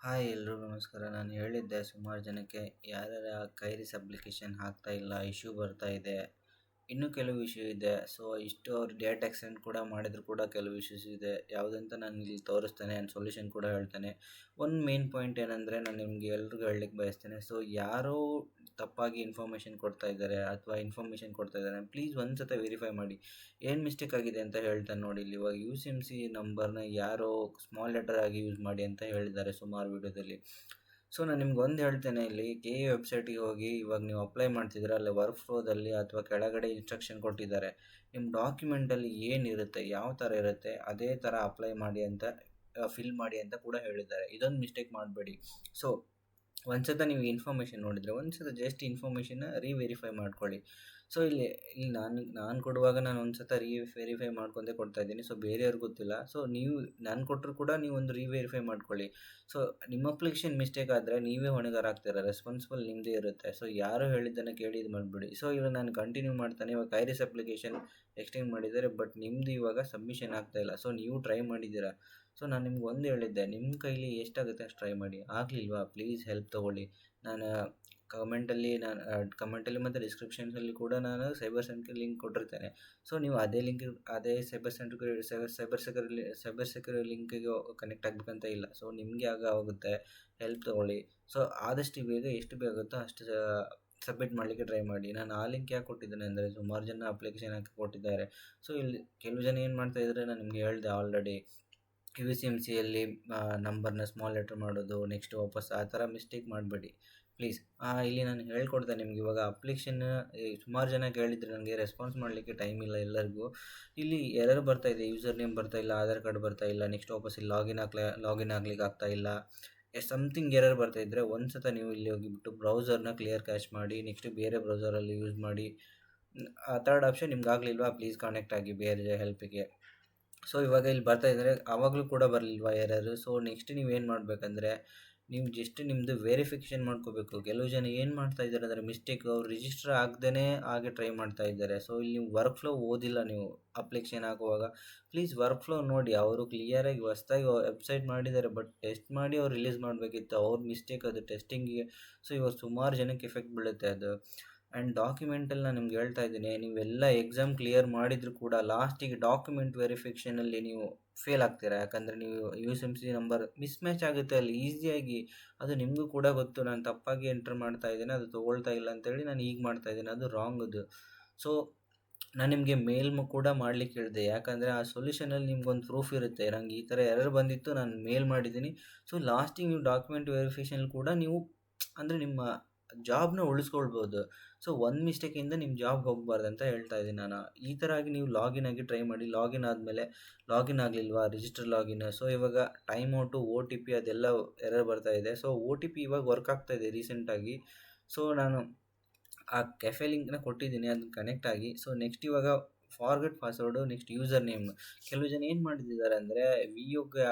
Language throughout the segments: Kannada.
ಹಾಯ್ ಎಲ್ರಿಗೂ ನಮಸ್ಕಾರ. ನಾನು ಹೇಳಿದ್ದೆ ಸುಮಾರು ಜನಕ್ಕೆ ಯಾರ್ಯಾರ ಕೈರಿಸ್ ಅಪ್ಲಿಕೇಶನ್ ಹಾಕ್ತಾ ಇಲ್ಲ, ಇಶ್ಯೂ ಬರ್ತಾ ಇದೆ. ಇನ್ನೂ ಕೆಲವು ಇಶ್ಯೂ ಇದೆ. ಸೊ ಇಷ್ಟು ಅವ್ರು ಡೇಟ್ ಎಕ್ಸ್ಟೆಂಡ್ ಕೂಡ ಮಾಡಿದ್ರು ಕೂಡ ಕೆಲವು ಇಶ್ಯೂಸ್ ಇದೆ. ಯಾವುದಂತ ನಾನು ಇಲ್ಲಿ ತೋರಿಸ್ತೇನೆ ಆ್ಯಂಡ್ ಸೊಲ್ಯೂಷನ್ ಕೂಡ ಹೇಳ್ತೇನೆ. ಒಂದು ಮೇನ್ ಪಾಯಿಂಟ್ ಏನಂದರೆ ನಾನು ನಿಮಗೆ ಎಲ್ರಿಗೂ ಹೇಳಲಿಕ್ಕೆ ಬಯಸ್ತೇನೆ. ಸೊ ಯಾರೋ ತಪ್ಪಾಗಿ ಇನ್ಫಾರ್ಮೇಷನ್ ಕೊಡ್ತಾ ಇದ್ದಾರೆ ಅಥವಾ ಇನ್ಫಾರ್ಮೇಷನ್ ಕೊಡ್ತಾ ಇದ್ದಾರೆ, ಪ್ಲೀಸ್ ಒಂದು ಸತ ವೆರಿಫೈ ಮಾಡಿ ಏನು ಮಿಸ್ಟೇಕ್ ಆಗಿದೆ ಅಂತ ಹೇಳ್ತಾನೆ ನೋಡಿ. ಇಲ್ಲಿ ಇವಾಗ UCMC ನಂಬರ್ನ ಯಾರೋ ಸ್ಮಾಲ್ ಲೆಟರ್ ಆಗಿ ಯೂಸ್ ಮಾಡಿ ಅಂತ ಹೇಳಿದ್ದಾರೆ ಸುಮಾರು ವಿಡಿಯೋದಲ್ಲಿ. ಸೊ ನಾನು ನಿಮ್ಗೆ ಒಂದು ಹೇಳ್ತೇನೆ, ಇಲ್ಲಿ KE ವೆಬ್ಸೈಟಿಗೆ ಹೋಗಿ ಇವಾಗ ನೀವು ಅಪ್ಲೈ ಮಾಡ್ತಿದ್ರೆ ಅಲ್ಲಿ ವರ್ಕ್ ಫ್ಲೋದಲ್ಲಿ ಅಥವಾ ಕೆಳಗಡೆ ಇನ್ಸ್ಟ್ರಕ್ಷನ್ ಕೊಟ್ಟಿದ್ದಾರೆ. ನಿಮ್ಮ ಡಾಕ್ಯುಮೆಂಟಲ್ಲಿ ಏನಿರುತ್ತೆ, ಯಾವ ಥರ ಇರುತ್ತೆ ಅದೇ ಥರ ಅಪ್ಲೈ ಮಾಡಿ ಅಂತ ಫಿಲ್ ಮಾಡಿ ಅಂತ ಕೂಡ ಹೇಳಿದ್ದಾರೆ. ಇದೊಂದು ಮಿಸ್ಟೇಕ್ ಮಾಡಬೇಡಿ. ಸೊ ಒಂದು ಸತ ನೀವು ಇನ್ಫಾರ್ಮೇಷನ್ ನೋಡಿದರೆ ಒಂದು ಸತ ಜಸ್ಟ್ ಇನ್ಫಾರ್ಮೇಷನ್ನ ರಿವೆರಿಫೈ ಮಾಡ್ಕೊಳ್ಳಿ. ಸೊ ಇಲ್ಲಿ ನಾನು ಕೊಡುವಾಗ ನಾನು ಒಂದು ಸತ ವೆರಿಫೈ ಮಾಡ್ಕೊಂಡೇ ಕೊಡ್ತಾ ಇದ್ದೀನಿ. ಸೊ ಬೇರೆಯವ್ರಿಗೆ ಗೊತ್ತಿಲ್ಲ. ಸೊ ನೀವು ನಾನು ಕೊಟ್ಟರು ಕೂಡ ನೀವು ಒಂದು ರಿವೆರಿಫೈ ಮಾಡ್ಕೊಳ್ಳಿ. ಸೊ ನಿಮ್ಮ ಅಪ್ಲಿಕೇಶನ್ ಮಿಸ್ಟೇಕ್ ಆದರೆ ನೀವೇ ಹೊಣೆಗಾರ ಆಗ್ತೀರ, ರೆಸ್ಪಾನ್ಸಿಬಲ್ ನಿಮ್ಮದೇ ಇರುತ್ತೆ. ಸೊ ಯಾರು ಹೇಳಿದ್ದನ್ನು ಕೇಳಿ ಇದು ಮಾಡಿಬಿಡಿ. ಸೊ ಇವಾಗ ನಾನು ಕಂಟಿನ್ಯೂ ಮಾಡ್ತಾನೆ. ಇವಾಗ ಕೈರಿಸ್ ಅಪ್ಲಿಕೇಶನ್ ಎಕ್ಸ್ಟೆಂಡ್ ಮಾಡಿದ್ದಾರೆ, ಬಟ್ ನಿಮ್ಮದು ಇವಾಗ ಸಬ್ಮಿಷನ್ ಆಗ್ತಾಯಿಲ್ಲ. ಸೊ ನೀವು ಟ್ರೈ ಮಾಡಿದ್ದೀರಾ. ಸೊ ನಾನು ನಿಮ್ಗೆ ಒಂದು ಹೇಳಿದ್ದೆ, ನಿಮ್ಮ ಕೈಲಿ ಎಷ್ಟಾಗುತ್ತೆ ಅಷ್ಟು ಟ್ರೈ ಮಾಡಿ. ಆಗಲಿಲ್ವಾ ಪ್ಲೀಸ್ ಹೆಲ್ಪ್ ತೊಗೊಳ್ಳಿ. ನಾನು ಕಮೆಂಟಲ್ಲಿ ಮತ್ತು ಡಿಸ್ಕ್ರಿಪ್ಷನ್ಸಲ್ಲಿ ಕೂಡ ನಾನು ಸೈಬರ್ ಸೆಂಟ್ರಿಗೆ ಲಿಂಕ್ ಕೊಟ್ಟಿರ್ತೇನೆ. ಸೊ ನೀವು ಅದೇ ಸೈಬರ್ ಸೆಕ್ಯೂರ್ ಲಿಂಕಿಗೆ ಕನೆಕ್ಟ್ ಆಗಬೇಕಂತ ಇಲ್ಲ. ಸೊ ನಿಮಗೆ ಆಗುತ್ತೆ, ಹೆಲ್ಪ್ ತೊಗೊಳ್ಳಿ. ಸೊ ಆದಷ್ಟು ಬೇಗ ಎಷ್ಟು ಬೇಗ ಆಗುತ್ತೋ ಅಷ್ಟು ಸಬ್ಮಿಟ್ ಮಾಡಲಿಕ್ಕೆ ಟ್ರೈ ಮಾಡಿ. ನಾನು ಆ ಲಿಂಕ್ ಯಾಕೆ ಕೊಟ್ಟಿದ್ದೇನೆ ಅಂದರೆ ಸುಮಾರು ಜನ ಅಪ್ಲಿಕೇಶನ್ ಹಾಕಿ ಕೊಟ್ಟಿದ್ದಾರೆ. ಸೊ ಇಲ್ಲಿ ಕೆಲವು ಜನ ಏನು ಮಾಡ್ತಾಯಿದ್ದಾರೆ, ನಾನು ನಿಮಗೆ ಹೇಳಿದೆ ಆಲ್ರೆಡಿ, UCMCಯಲ್ಲಿ ನಂಬರ್ನ ಸ್ಮಾಲ್ ಲೆಟರ್ ಮಾಡೋದು, ನೆಕ್ಸ್ಟ್ ವಾಪಸ್ ಆ ಥರ ಮಿಸ್ಟೇಕ್ ಮಾಡಬೇಡಿ ಪ್ಲೀಸ್. ಇಲ್ಲಿ ನಾನು ಹೇಳ್ಕೊಡ್ತೇನೆ ನಿಮ್ಗೆ. ಇವಾಗ ಅಪ್ಲಿಕೇಶನ್ ಸುಮಾರು ಜನ ಕೇಳಿದರೆ ನನಗೆ ರೆಸ್ಪಾನ್ಸ್ ಮಾಡಲಿಕ್ಕೆ ಟೈಮ್ ಇಲ್ಲ ಎಲ್ಲರಿಗೂ. ಇಲ್ಲಿ ಎರರ್ ಬರ್ತಾಯಿದೆ, ಯೂಸರ್ ನೇಮ್ ಬರ್ತಾಯಿಲ್ಲ, ಆಧಾರ್ ಕಾರ್ಡ್ ಬರ್ತಾಯಿಲ್ಲ, ನೆಕ್ಸ್ಟ್ ವಾಪಸ್ ಇಲ್ಲಿ ಲಾಗಿನ್ ಆಗ್ಲಿಕ್ಕೆ ಆಗ್ತಾಯಿಲ್ಲ, ಸಮಥಿಂಗ್ ಎರರ್ ಬರ್ತಾಯಿದ್ರೆ ಒಂದು ಸತ ನೀವು ಇಲ್ಲಿ ಹೋಗಿಬಿಟ್ಟು ಬ್ರೌಸರ್ನ ಕ್ಲಿಯರ್ ಕ್ಯಾಶ್ ಮಾಡಿ, ನೆಕ್ಸ್ಟ್ ಬೇರೆ ಬ್ರೌಸರಲ್ಲಿ ಯೂಸ್ ಮಾಡಿ. ಥರ್ಡ್ ಆಪ್ಷನ್ ನಿಮ್ಗೆ ಆಗಲಿಲ್ವಾ, ಪ್ಲೀಸ್ ಕಾನೆಕ್ಟ್ ಆಗಿ ಬೇರೆ ಹೆಲ್ಪಿಗೆ. ಸೊ ಇವಾಗ ಇಲ್ಲಿ ಬರ್ತಾ ಇದ್ದಾರೆ, ಆವಾಗಲೂ ಕೂಡ ಬರಲಿಲ್ವಾ ಎರರು. ಸೊ ನೆಕ್ಸ್ಟ್ ನೀವೇನು ಮಾಡಬೇಕಂದ್ರೆ ನೀವು ಜಸ್ಟ್ ನಿಮ್ಮದು ವೆರಿಫಿಕೇಷನ್ ಮಾಡ್ಕೋಬೇಕು. ಕೆಲವು ಜನ ಏನು ಮಾಡ್ತಾ ಇದ್ದಾರೆ ಅಂದರೆ ಮಿಸ್ಟೇಕ್, ಅವ್ರು ರಿಜಿಸ್ಟರ್ ಆಗದೇ ಹಾಗೆ ಟ್ರೈ ಮಾಡ್ತಾ ಇದ್ದಾರೆ. ಸೊ ಇಲ್ಲಿ ನೀವು ವರ್ಕ್ ಫ್ಲೋ ಓದಿಲ್ಲ. ನೀವು ಅಪ್ಲಿಕೇಶನ್ ಹಾಕುವಾಗ ಪ್ಲೀಸ್ ವರ್ಕ್ ಫ್ಲೋ ನೋಡಿ. ಅವರು ಕ್ಲಿಯರಾಗಿ ಹೊಸ್ದಾಗಿ ವೆಬ್ಸೈಟ್ ಮಾಡಿದ್ದಾರೆ, ಬಟ್ ಟೆಸ್ಟ್ ಮಾಡಿ ಅವ್ರು ರಿಲೀಸ್ ಮಾಡಬೇಕಿತ್ತು. ಅವ್ರ ಮಿಸ್ಟೇಕ್ ಅದು ಟೆಸ್ಟಿಂಗಿಗೆ. ಸೊ ಇವಾಗ ಸುಮಾರು ಜನಕ್ಕೆ ಎಫೆಕ್ಟ್ ಬೀಳುತ್ತೆ ಅದು. ಆ್ಯಂಡ್ ಡಾಕ್ಯುಮೆಂಟಲ್ಲಿ ನಾನು ನಿಮ್ಗೆ ಹೇಳ್ತಾ ಇದ್ದೀನಿ, ನೀವೆಲ್ಲ ಎಕ್ಸಾಮ್ ಕ್ಲಿಯರ್ ಮಾಡಿದರೂ ಕೂಡ ಲಾಸ್ಟಿಗೆ ಡಾಕ್ಯುಮೆಂಟ್ ವೆರಿಫಿಕೇಷನಲ್ಲಿ ನೀವು ಫೇಲ್ ಆಗ್ತೀರಾ. ಯಾಕಂದರೆ ನೀವು UCMC ನಂಬರ್ ಮಿಸ್ಮ್ಯಾಚ್ ಆಗುತ್ತೆ ಅಲ್ಲಿ ಈಸಿಯಾಗಿ. ಅದು ನಿಮಗೂ ಕೂಡ ಗೊತ್ತು, ನಾನು ತಪ್ಪಾಗಿ ಎಂಟ್ರ್ ಮಾಡ್ತಾ ಇದ್ದೇನೆ, ಅದು ತೊಗೊಳ್ತಾ ಇಲ್ಲ ಅಂತೇಳಿ ನಾನು ಈಗ ಮಾಡ್ತಾ ಇದ್ದೀನಿ, ಅದು ರಾಂಗ್ ಅದು. ಸೊ ನಾನು ನಿಮಗೆ ಮೇಲ್ ಕೂಡ ಮಾಡಲಿಕ್ಕೆ ಹೇಳಿದೆ, ಯಾಕಂದರೆ ಆ ಸೊಲ್ಯೂಷನಲ್ಲಿ ನಿಮ್ಗೊಂದು ಪ್ರೂಫ್ ಇರುತ್ತೆ, ನಂಗೆ ಈ ಥರ ಎರರ್ ಬಂದಿತ್ತು, ನಾನು ಮೇಲ್ ಮಾಡಿದ್ದೀನಿ. ಸೊ ಲಾಸ್ಟಿಗೆ ನೀವು ಡಾಕ್ಯುಮೆಂಟ್ ವೆರಿಫಿಕೇಷನ್ ಕೂಡ ನೀವು ಅಂದರೆ ನಿಮ್ಮ ಜಾಬ್ನ ಉಳಿಸ್ಕೊಳ್ಬೋದು. ಸೊ ಒಂದು ಮಿಸ್ಟೇಕಿಂದ ನಿಮ್ಮ ಜಾಬ್ ಹೋಗಬಾರ್ದು ಅಂತ ಹೇಳ್ತಾ ಇದ್ದೀನಿ ನಾನು. ಈ ಥರ ಆಗಿ ನೀವು ಲಾಗಿನ್ ಆಗಿ ಟ್ರೈ ಮಾಡಿ. ಲಾಗಿನ್ ಆದಮೇಲೆ ಲಾಗಿನ್ ಆಗಲಿಲ್ವಾ, ರಿಜಿಸ್ಟರ್ ಲಾಗಿನ್. ಸೊ ಇವಾಗ ಟೈಮ್ ಔಟು, OTP ಅದೆಲ್ಲ ಎರರ್ ಬರ್ತಾ ಇದೆ. ಸೊ OTP ಇವಾಗ ವರ್ಕ್ ಆಗ್ತಾ ಇದೆ ರೀಸೆಂಟಾಗಿ. ಸೊ ನಾನು ಆ ಕೆಫೆ ಲಿಂಕ್ನ ಕೊಟ್ಟಿದ್ದೀನಿ, ಅದನ್ನ ಕನೆಕ್ಟ್ ಆಗಿ. ಸೊ ನೆಕ್ಸ್ಟ್ ಇವಾಗ forget password, next user name. ಕೆಲವು ಜನ ಏನು ಮಾಡಿದ್ದಾರೆ ಅಂದರೆ ವಿಯೋಗೆ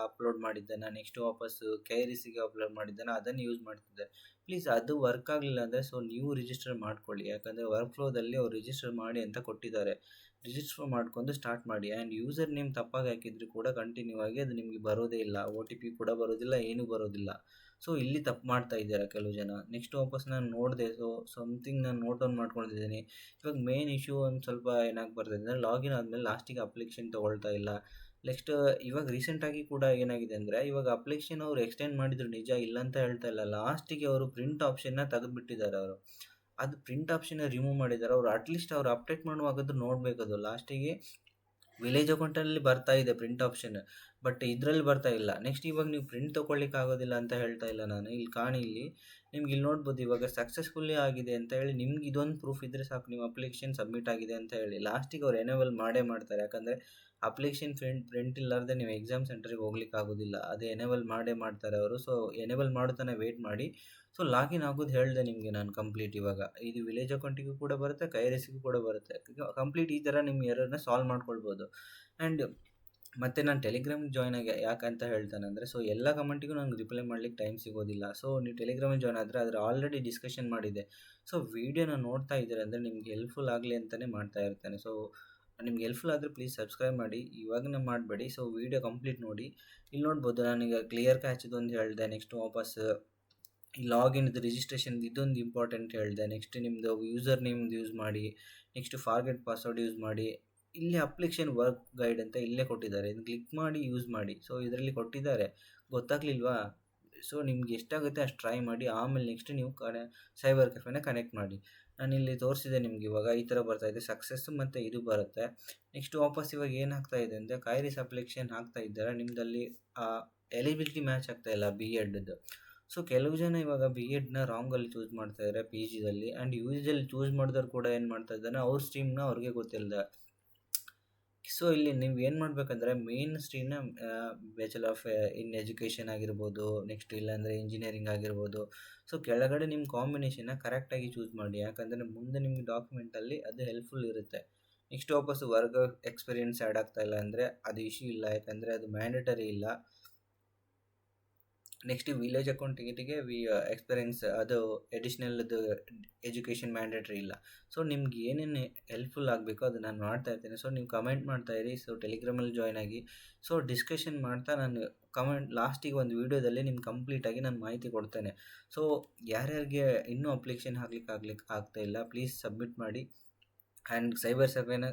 ಅಪ್ಲೋಡ್ ಮಾಡಿದ್ದಾನೆ, ನೆಕ್ಸ್ಟ್ ವಾಪಸ್ಸು ಕೈರಿಸಿಗೆ ಅಪ್ಲೋಡ್ ಮಾಡಿದ್ದಾನೆ, ಅದನ್ನು ಯೂಸ್ ಮಾಡ್ತಿದ್ದಾರೆ. ಪ್ಲೀಸ್ ಅದು ವರ್ಕ್ ಆಗಲಿಲ್ಲ ಅಂದರೆ ಸೊ ನೀವು ರಿಜಿಸ್ಟರ್ ಮಾಡ್ಕೊಳ್ಳಿ. ಯಾಕಂದರೆ ವರ್ಕ್ ಫ್ಲೋದಲ್ಲಿ ಅವ್ರು ರಿಜಿಸ್ಟರ್ ಮಾಡಿ ಅಂತ ಕೊಟ್ಟಿದ್ದಾರೆ. ರಿಜಿಸ್ಟರ್ ಮಾಡ್ಕೊಂಡು ಸ್ಟಾರ್ಟ್ ಮಾಡಿ. ಆ್ಯಂಡ್ ಯೂಸರ್ ನೇಮ್ ತಪ್ಪಾಗಿ ಹಾಕಿದ್ರು ಕೂಡ ಕಂಟಿನ್ಯೂ ಆಗಿ ಅದು ನಿಮಗೆ ಬರೋದೇ ಇಲ್ಲ, OTP ಕೂಡ ಬರೋದಿಲ್ಲ, ಏನೂ ಬರೋದಿಲ್ಲ. ಸೊ ಇಲ್ಲಿ ತಪ್ಪು ಮಾಡ್ತಾ ಇದ್ದಾರೆ ಕೆಲವು ಜನ. ನೆಕ್ಸ್ಟ್ ವಾಪಸ್ ನಾನು ನೋಡಿದೆ, ಸೊ ಸಮಥಿಂಗ್ ನಾನು ನೋಟ್ ಡೌನ್ ಮಾಡ್ಕೊಂಡಿದ್ದೀನಿ. ಇವಾಗ ಮೇನ್ ಇಶ್ಯೂ ಒಂದು ಸ್ವಲ್ಪ ಏನಾಗಿ ಬರ್ತಿದೆ ಅಂದರೆ ಲಾಗಿನ್ ಆದಮೇಲೆ ಲಾಸ್ಟಿಗೆ ಅಪ್ಲಿಕೇಶನ್ ತೊಗೊಳ್ತಾ ಇಲ್ಲ. ನೆಕ್ಸ್ಟ್ ಇವಾಗ ರೀಸೆಂಟಾಗಿ ಕೂಡ ಏನಾಗಿದೆ ಅಂದರೆ ಇವಾಗ ಅಪ್ಲಿಕೇಶನ್ ಅವರು ಎಕ್ಸ್ಟೆಂಡ್ ಮಾಡಿದ್ರು ನಿಜ, ಇಲ್ಲ ಅಂತ ಹೇಳ್ತಾ ಇಲ್ಲ. ಲಾಸ್ಟಿಗೆ ಅವರು ಪ್ರಿಂಟ್ ಆಪ್ಷನ್ನ ತೆಗೆದುಬಿಟ್ಟಿದ್ದಾರೆ ಅವರು. ಅದು ಪ್ರಿಂಟ್ ಆಪ್ಷನ್ನ ರಿಮೂವ್ ಮಾಡಿದ್ದಾರೆ ಅವರು. ಅಟ್ಲೀಸ್ಟ್ ಅವರು ಅಪ್ಡೇಟ್ ಮಾಡುವಾಗಾದ್ರೂ ನೋಡಬೇಕದು. ಲಾಸ್ಟಿಗೆ ವಿಲೇಜ್ ಅಕೌಂಟಲ್ಲಿ ಬರ್ತಾ ಇದೆ ಪ್ರಿಂಟ್ ಆಪ್ಷನ್, ಬಟ್ ಇದರಲ್ಲಿ ಬರ್ತಾ ಇಲ್ಲ. ನೆಕ್ಸ್ಟ್ ಇವಾಗ ನೀವು ಪ್ರಿಂಟ್ ತೊಗೊಳ್ಲಿಕ್ಕೆ ಆಗೋದಿಲ್ಲ ಅಂತ ಹೇಳ್ತಾ ಇಲ್ಲ ನಾನು. ಇಲ್ಲಿ ಕಾಣಿ, ನಿಮ್ಗೆ ಇಲ್ಲಿ ನೋಡ್ಬೋದು ಇವಾಗ ಸಕ್ಸಸ್ಫುಲ್ಲಿ ಆಗಿದೆ ಅಂತ ಹೇಳಿ. ನಿಮ್ಗೆ ಇದೊಂದು ಪ್ರೂಫ್ ಇದ್ದರೆ ಸಾಕು, ನಿಮ್ಮ ಅಪ್ಲಿಕೇಶನ್ ಸಬ್ಮಿಟ್ ಆಗಿದೆ ಅಂತ ಹೇಳಿ. ಲಾಸ್ಟಿಗೆ ಅವ್ರು ಎನೇಬಲ್ ಮಾಡೇ ಮಾಡ್ತಾರೆ. ಯಾಕಂದರೆ ಅಪ್ಲಿಕೇಶನ್ ಪ್ರಿಂಟ್ ಇಲ್ಲಾರ್ದೆ ನೀವು ಎಕ್ಸಾಮ್ ಸೆಂಟರಿಗೆ ಹೋಗ್ಲಿಕ್ಕೆ ಆಗೋದಿಲ್ಲ, ಅದು ಎನೇಬಲ್ ಮಾಡೇ ಮಾಡ್ತಾರೆ ಅವರು. ಸೊ ಎನೇಬಲ್ ಮಾಡೋತನ ವೇಟ್ ಮಾಡಿ. ಸೊ ಲಾಗಿನ್ ಆಗೋದು ಹೇಳಿದೆ ನಿಮಗೆ ನಾನು ಕಂಪ್ಲೀಟ್. ಇವಾಗ ಇದು ವಿಲೇಜ್ ಅಕೌಂಟಿಗೂ ಕೂಡ ಬರುತ್ತೆ, ಕೈರಿಸಿಗೂ ಕೂಡ ಬರುತ್ತೆ. ಕಂಪ್ಲೀಟ್ ಈ ಥರ ನಿಮ್ಮ ಎರರ್ನ ಸಾಲ್ವ್ ಮಾಡ್ಕೊಳ್ಬೋದು. ಆ್ಯಂಡ್ ಮತ್ತು ನಾನು ಟೆಲಿಗ್ರಾಮಿಗೆ ಜಾಯ್ನ್ ಆಗಿ ಯಾಕಂತ ಹೇಳ್ತಾನೆ ಅಂದರೆ, ಸೊ ಎಲ್ಲ ಕಮೆಂಟಿಗೂ ನಂಗೆ ರಿಪ್ಲೈ ಮಾಡ್ಲಿಕ್ಕೆ ಟೈಮ್ ಸಿಗೋದಿಲ್ಲ. ಸೊ ನೀವು ಟೆಲಿಗ್ರಾಮಿಗೆ ಜಾಯ್ನ್ ಆದರೆ ಅದರ ಆಲ್ರೆಡಿ ಡಿಸ್ಕಷನ್ ಮಾಡಿದೆ. ಸೊ ವೀಡಿಯೋನ ನೋಡ್ತಾ ಇದ್ದೀರ ಅಂದರೆ ನಿಮ್ಗೆ ಹೆಲ್ಪ್ಫುಲ್ ಆಗಲಿ ಅಂತಲೇ ಮಾಡ್ತಾ ಇರ್ತಾನೆ. ಸೊ ನಿಮ್ಗೆ ಹೆಲ್ಪ್ಫುಲ್ ಆದರೆ ಪ್ಲೀಸ್ ಸಬ್ಸ್ಕ್ರೈಬ್ ಮಾಡಿ, ಇವಾಗನೇ ಮಾಡಬೇಡಿ. ಸೊ ವೀಡಿಯೋ ಕಂಪ್ಲೀಟ್ ನೋಡಿ. ಇಲ್ಲಿ ನೋಡ್ಬೋದು ನಾನೀಗ ಕ್ಲಿಯರ್ ಕ್ಯಾಚದೊಂದು ಹೇಳಿದೆ. ನೆಕ್ಸ್ಟ್ ವಾಪಸ್ ಈ ಲಾಗಿನ್ ರಿಜಿಸ್ಟ್ರೇಷನ್ ಇದೊಂದು ಇಂಪಾರ್ಟೆಂಟ್ ಹೇಳಿದೆ. ನೆಕ್ಸ್ಟ್ ನಿಮ್ಮದು ಯೂಸರ್ ನೇಮ್ದು ಯೂಸ್ ಮಾಡಿ, ನೆಕ್ಸ್ಟ್ ಫಾರ್ಗೆಟ್ ಪಾಸ್ವರ್ಡ್ ಯೂಸ್ ಮಾಡಿ. ಇಲ್ಲಿ ಅಪ್ಲಿಕೇಶನ್ ವರ್ಕ್ ಗೈಡ್ ಅಂತ ಇಲ್ಲೇ ಕೊಟ್ಟಿದ್ದಾರೆ, ಇದನ್ನು ಕ್ಲಿಕ್ ಮಾಡಿ ಯೂಸ್ ಮಾಡಿ. ಸೊ ಇದರಲ್ಲಿ ಕೊಟ್ಟಿದ್ದಾರೆ, ಗೊತ್ತಾಗ್ಲಿಲ್ವಾ? ಸೊ ನಿಮ್ಗೆ ಎಷ್ಟಾಗುತ್ತೆ ಅಷ್ಟು ಟ್ರೈ ಮಾಡಿ. ಆಮೇಲೆ ನೆಕ್ಸ್ಟ್ ನೀವು ಸೈಬರ್ ಕೆಫೆನ ಕನೆಕ್ಟ್ ಮಾಡಿ. ನಾನಿಲ್ಲಿ ತೋರಿಸಿದೆ ನಿಮ್ಗೆ, ಇವಾಗ ಈ ಥರ ಬರ್ತಾ ಇದೆ ಸಕ್ಸಸ್ಸು ಮತ್ತು ಇದು ಬರುತ್ತೆ. ನೆಕ್ಸ್ಟ್ ವಾಪಸ್ ಇವಾಗ ಏನಾಗ್ತಾ ಇದೆ ಅಂದರೆ ಕೈರಿಸ್ ಅಪ್ಲಿಕೇಶನ್ ಹಾಕ್ತಾ ಇದ್ದಾರೆ, ನಿಮ್ಮದಲ್ಲಿ ಎಲಿಜಿಬಿಲಿಟಿ ಮ್ಯಾಚ್ ಆಗ್ತಾ ಇಲ್ಲ ಬಿ ಎಡ್ದು. ಸೊ ಕೆಲವು ಜನ ಇವಾಗ ಬಿ ಎಡ್ನ ರಾಂಗಲ್ಲಿ ಚೂಸ್ ಮಾಡ್ತಾ ಇದ್ದಾರೆ ಪಿ ಜಿದಲ್ಲಿ. ಆ್ಯಂಡ್ ಯು ಜಿಯಲ್ಲಿ ಚೂಸ್ ಮಾಡಿದವ್ರು ಕೂಡ ಏನು ಮಾಡ್ತಾ ಇದ್ದಾರೆ, ಅವ್ರ ಸ್ಟ್ರೀಮ್ನ ಅವ್ರಿಗೆ ಗೊತ್ತಿಲ್ಲದೆ. ಸೊ ಇಲ್ಲಿ ನೀವು ಏನು ಮಾಡಬೇಕಂದ್ರೆ ಮೇನ್ ಸ್ಟ್ರೀಮ್ನ ಬ್ಯಾಚುಲರ್ ಆಫ್ ಇನ್ ಎಜುಕೇಷನ್ ಆಗಿರ್ಬೋದು, ನೆಕ್ಸ್ಟ್ ಇಲ್ಲಾಂದರೆ ಇಂಜಿನಿಯರಿಂಗ್ ಆಗಿರ್ಬೋದು. ಸೊ ಕೆಳಗಡೆ ನಿಮ್ಮ ಕಾಂಬಿನೇಷನ್ನ ಕರೆಕ್ಟಾಗಿ ಚೂಸ್ ಮಾಡಿ, ಯಾಕಂದರೆ ಮುಂದೆ ನಿಮಗೆ ಡಾಕ್ಯುಮೆಂಟಲ್ಲಿ ಅದು ಹೆಲ್ಪ್ಫುಲ್ ಇರುತ್ತೆ. ನೆಕ್ಸ್ಟ್ ವಾಪಸ್ ವರ್ಕ್ ಎಕ್ಸ್ಪೀರಿಯೆನ್ಸ್ ಆ್ಯಡ್ ಆಗ್ತಾ ಇಲ್ಲ ಅಂದರೆ ಅದು ಇಶ್ಯೂ ಇಲ್ಲ, ಯಾಕಂದರೆ ಅದು ಮ್ಯಾಂಡೇಟರಿ ಇಲ್ಲ. ನೆಕ್ಸ್ಟ್ ವಿಲೇಜ್ ಅಕೌಂಟಿಗೆ ಎಕ್ಸ್ಪೀರಿಯೆನ್ಸ್ ಅದು ಎಡಿಷ್ನಲ್ದು ಎಜುಕೇಷನ್ ಮ್ಯಾಂಡೇಟ್ರಿ ಇಲ್ಲ. ಸೊ ನಿಮ್ಗೆ ಏನೇನು ಹೆಲ್ಪ್ಫುಲ್ ಆಗಬೇಕೋ ಅದು ನಾನು ಮಾಡ್ತಾ ಇರ್ತೇನೆ. ಸೊ ನೀವು ಕಮೆಂಟ್ ಮಾಡ್ತಾಯಿರಿ. ಸೊ ಟೆಲಿಗ್ರಾಮಲ್ಲಿ ಜಾಯ್ನ್ ಆಗಿ. ಸೊ ಡಿಸ್ಕಷನ್ ಮಾಡ್ತಾ ನಾನು ಲಾಸ್ಟಿಗೆ ಒಂದು ವೀಡಿಯೋದಲ್ಲಿ ನಿಮ್ಗೆ ಕಂಪ್ಲೀಟಾಗಿ ನಾನು ಮಾಹಿತಿ ಕೊಡ್ತೇನೆ. ಸೊ ಯಾರ್ಯಾರಿಗೆ ಇನ್ನೂ ಅಪ್ಲಿಕೇಶನ್ ಆಗ್ಲಿಕ್ಕೆ ಆಗ್ತಾ ಇಲ್ಲ, ಪ್ಲೀಸ್ ಸಬ್ಮಿಟ್ ಮಾಡಿ. ಆ್ಯಂಡ್ ಸೈಬರ್ ಸರ್ವೇನ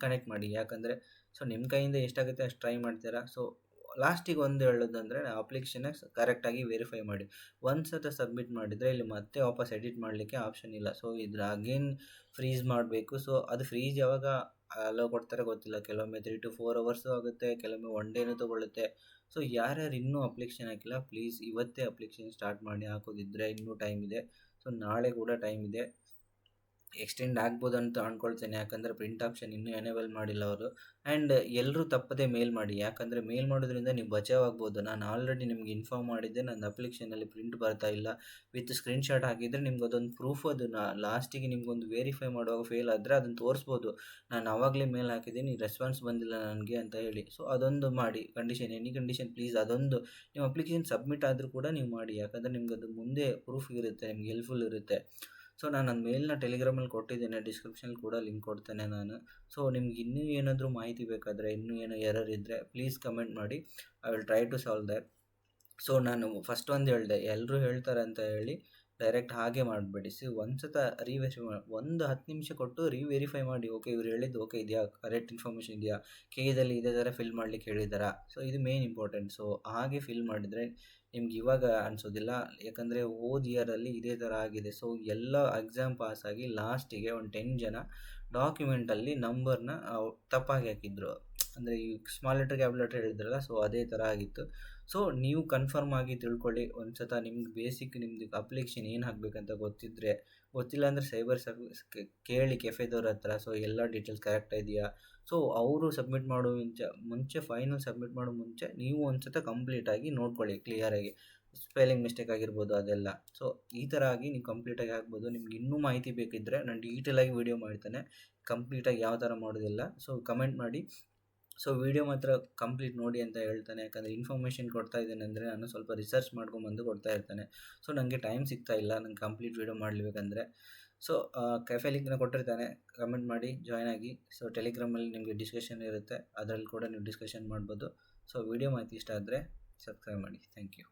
ಕನೆಕ್ಟ್ ಮಾಡಿ, ಯಾಕಂದರೆ ಸೊ ನಿಮ್ಮ ಕೈಯಿಂದ ಎಷ್ಟಾಗುತ್ತೆ ಅಷ್ಟು ಟ್ರೈ ಮಾಡ್ತೀರಾ. ಸೊ ಲಾಸ್ಟಿಗೆ ಒಂದು ಹೇಳೋದಂದರೆ ಅಪ್ಲಿಕೇಶನ್ನ ಕರೆಕ್ಟಾಗಿ ವೆರಿಫೈ ಮಾಡಿ. ಒಂದು ಸತ ಸಬ್ಮಿಟ್ ಮಾಡಿದರೆ ಇಲ್ಲಿ ಮತ್ತೆ ವಾಪಸ್ ಎಡಿಟ್ ಮಾಡಲಿಕ್ಕೆ ಆಪ್ಷನ್ ಇಲ್ಲ. ಸೊ ಇದ್ರ ಅಗೇನ್ ಫ್ರೀಸ್ ಮಾಡಬೇಕು. ಸೊ ಅದು ಫ್ರೀಸ್ ಯಾವಾಗ ಅಲೋ ಕೊಡ್ತಾರೆ ಗೊತ್ತಿಲ್ಲ, ಕೆಲವೊಮ್ಮೆ 3 to 4 hours ಆಗುತ್ತೆ, ಕೆಲವೊಮ್ಮೆ 1 ಡೇನೂ ತೊಗೊಳುತ್ತೆ. ಸೊ ಯಾರ್ಯಾರು ಇನ್ನೂ ಅಪ್ಲಿಕೇಶನ್ ಹಾಕಿಲ್ಲ ಪ್ಲೀಸ್ ಇವತ್ತೇ ಅಪ್ಲಿಕೇಶನ್ ಸ್ಟಾರ್ಟ್ ಮಾಡಿ. ಹಾಕೋದಿದ್ದರೆ ಇನ್ನೂ ಟೈಮ್ ಇದೆ. ಸೊ ನಾಳೆ ಕೂಡ ಟೈಮ್ ಇದೆ. ಎಕ್ಸ್ಟೆಂಡ್ ಆಗ್ಬೋದು ಅಂತ ಅಂದ್ಕೊಳ್ತೇನೆ, ಯಾಕಂದರೆ ಪ್ರಿಂಟ್ ಆಪ್ಷನ್ ಇನ್ನೂ ಎನೇಬಲ್ ಮಾಡಿಲ್ಲ ಅವರು. ಆ್ಯಂಡ್ ಎಲ್ಲರೂ ತಪ್ಪದೇ ಮೇಲ್ ಮಾಡಿ, ಯಾಕಂದರೆ ಮೇಲ್ ಮಾಡೋದ್ರಿಂದ ನೀವು ಬಚಾವಾಗ್ಬೋದು. ನಾನು ಆಲ್ರೆಡಿ ನಿಮ್ಗೆ ಇನ್ಫಾರ್ಮ್ ಮಾಡಿದ್ದೆ, ನನ್ನ ಅಪ್ಲಿಕೇಶನಲ್ಲಿ ಪ್ರಿಂಟ್ ಬರ್ತಾ ಇಲ್ಲ. ವಿತ್ ಸ್ಕ್ರೀನ್ಶಾಟ್ ಹಾಕಿದರೆ ನಿಮ್ಗೆ ಅದೊಂದು ಪ್ರೂಫ್, ಅದು ಲಾಸ್ಟಿಗೆ ನಿಮ್ಗೊಂದು ವೆರಿಫೈ ಮಾಡುವಾಗ ಫೇಲ್ ಆದರೆ ಅದನ್ನು ತೋರಿಸ್ಬೋದು, ನಾನು ಆವಾಗಲೇ ಮೇಲ್ ಹಾಕಿದ್ದೀನಿ, ರೆಸ್ಪಾನ್ಸ್ ಬಂದಿಲ್ಲ ನನಗೆ ಅಂತ ಹೇಳಿ. ಸೊ ಅದೊಂದು ಮಾಡಿ. ಎನಿ ಕಂಡೀಷನ್ ಪ್ಲೀಸ್ ಅದೊಂದು ನಿಮ್ಮ ಅಪ್ಲಿಕೇಶನ್ ಸಬ್ಮಿಟ್ ಆದರೂ ಕೂಡ ನೀವು ಮಾಡಿ, ಯಾಕಂದರೆ ನಿಮ್ಗೆ ಅದು ಮುಂದೆ ಪ್ರೂಫ್ ಇರುತ್ತೆ, ನಿಮ್ಗೆ ಹೆಲ್ಪ್ಫುಲ್ ಇರುತ್ತೆ. ಸೊ ನಾನು ನನ್ನ ಮೇಲ್ನ ಟೆಲಿಗ್ರಾಮಲ್ಲಿ ಕೊಟ್ಟಿದ್ದೇನೆ, ಡಿಸ್ಕ್ರಿಪ್ಷನಲ್ಲಿ ಕೂಡ ಲಿಂಕ್ ಕೊಡ್ತೇನೆ ನಾನು. ಸೊ ನಿಮ್ಗೆ ಇನ್ನೂ ಏನಾದರೂ ಮಾಹಿತಿ ಬೇಕಾದರೆ, ಇನ್ನೂ ಏನೋ ಎರರ್ ಇದ್ದರೆ ಪ್ಲೀಸ್ ಕಮೆಂಟ್ ಮಾಡಿ, I will try to solve that. So ನಾನು ಫಸ್ಟ್ ಒಂದು ಹೇಳಿದೆ, ಎಲ್ಲರೂ ಹೇಳ್ತಾರೆ ಅಂತ ಹೇಳಿ ಡೈರೆಕ್ಟ್ ಹಾಗೆ ಮಾಡಬೇಡಿ. ಒಂದು ಸತ ರಿವೆರಿಫೈ ಮಾಡಿ, ಒಂದು 10 ನಿಮಿಷ ಕೊಟ್ಟು ರಿವೆರಿಫೈ ಮಾಡಿ. ಓಕೆ ಇವ್ರು ಹೇಳಿದ್ದು ಓಕೆ ಇದೆಯಾ, ಕರೆಕ್ಟ್ ಇನ್ಫಾರ್ಮೇಷನ್ ಇದೆಯಾ, ಕೆದಲ್ಲಿ ಇದೇ ಥರ ಫಿಲ್ ಮಾಡಲಿಕ್ಕೆ ಹೇಳಿದಾರಾ. ಸೊ ಇದು ಮೇನ್ ಇಂಪಾರ್ಟೆಂಟ್. ಸೊ ಹಾಗೆ ಫಿಲ್ ಮಾಡಿದರೆ ನಿಮ್ಗೆ ಇವಾಗ ಅನಿಸೋದಿಲ್ಲ, ಯಾಕಂದರೆ ಹೋದ ಇಯರಲ್ಲಿ ಇದೇ ಥರ ಆಗಿದೆ. ಸೊ ಎಲ್ಲ ಎಕ್ಸಾಮ್ ಪಾಸಾಗಿ ಲಾಸ್ಟಿಗೆ ಒಂದು 10 ಜನ ಡಾಕ್ಯುಮೆಂಟಲ್ಲಿ ನಂಬರ್ನ ತಪ್ಪಾಗಿ ಹಾಕಿದ್ರು, ಅಂದರೆ ಈ ಸ್ಮಾಲ್ ಲೆಟರ್ ಕ್ಯಾಪಿಟಲ್ ಲೆಟರ್ ಹೇಳಿದ್ರಲ್ಲ, ಸೊ ಅದೇ ಥರ ಆಗಿತ್ತು. ಸೊ ನೀವು ಕನ್ಫರ್ಮ್ ಆಗಿ ತಿಳ್ಕೊಳ್ಳಿ ಒಂದು ಸತ. ನಿಮ್ಗೆ ಬೇಸಿಕ್ ನಿಮ್ಮದು ಅಪ್ಲಿಕೇಶನ್ ಏನು ಹಾಕಬೇಕಂತ ಗೊತ್ತಿಲ್ಲ ಅಂದರೆ ಸೈಬರ್ ಸರ್ವಿಸ್ ಕೇಳಿ ಕೆಫೆದವ್ರ ಹತ್ರ. ಸೊ ಎಲ್ಲ ಡೀಟೇಲ್ಸ್ ಕರೆಕ್ಟ್ ಇದೆಯಾ. ಸೊ ಅವರು ಸಬ್ಮಿಟ್ ಮಾಡೋ ಮುಂಚೆ ಫೈನಲ್ ಸಬ್ಮಿಟ್ ಮಾಡೋ ಮುಂಚೆ ನೀವು ಒಂದು ಸತ ಕಂಪ್ಲೀಟಾಗಿ ನೋಡ್ಕೊಳ್ಳಿ ಕ್ಲಿಯರಾಗಿ, ಸ್ಪೆಲ್ಲಿಂಗ್ ಮಿಸ್ಟೇಕ್ ಆಗಿರ್ಬೋದು ಅದೆಲ್ಲ. ಸೊ ಈ ಥರ ಆಗಿ ನೀವು ಕಂಪ್ಲೀಟಾಗಿ ಹಾಕ್ಬೋದು. ನಿಮ್ಗೆ ಇನ್ನೂ ಮಾಹಿತಿ ಬೇಕಿದ್ದರೆ ನಾನು ಡೀಟೇಲಾಗಿ ವೀಡಿಯೋ ಮಾಡ್ತೇನೆ, ಕಂಪ್ಲೀಟಾಗಿ ಯಾವ ಥರ ಮಾಡೋದಿಲ್ಲ. ಸೊ ಕಮೆಂಟ್ ಮಾಡಿ. ಸೊ ವೀಡಿಯೋ ಮಾತ್ರ ಕಂಪ್ಲೀಟ್ ನೋಡಿ ಅಂತ ಹೇಳ್ತಾನೆ, ಯಾಕಂದರೆ ಇನ್ಫಾರ್ಮೇಷನ್ ಕೊಡ್ತಾ ಇದ್ದೇನೆ ಅಂದರೆ ನಾನು ಸ್ವಲ್ಪ ರಿಸರ್ಚ್ ಮಾಡ್ಕೊಂಬಂದು ಕೊಡ್ತಾ ಇರ್ತಾನೆ. ಸೊ ನನಗೆ ಟೈಮ್ ಸಿಗ್ತಾ ಇಲ್ಲ ನಂಗೆ ಕಂಪ್ಲೀಟ್ ವೀಡಿಯೋ ಮಾಡಬೇಕಂದ್ರೆ. ಸೊ ಕೆಫೆ ಲಿಂಕ್ನ ಕೊಟ್ಟಿರ್ತಾನೆ, ಕಮೆಂಟ್ ಮಾಡಿ, ಜಾಯ್ನ್ ಆಗಿ. ಸೊ ಟೆಲಿಗ್ರಾಮಲ್ಲಿ ನಿಮಗೆ ಡಿಸ್ಕಷನ್ ಇರುತ್ತೆ, ಅದರಲ್ಲಿ ಕೂಡ ನೀವು ಡಿಸ್ಕಷನ್ ಮಾಡ್ಬೋದು. ಸೊ ವೀಡಿಯೋ ಮಾಹಿತಿ ಇಷ್ಟ ಆದರೆ ಸಬ್ಸ್ಕ್ರೈಬ್ ಮಾಡಿ. Thank you.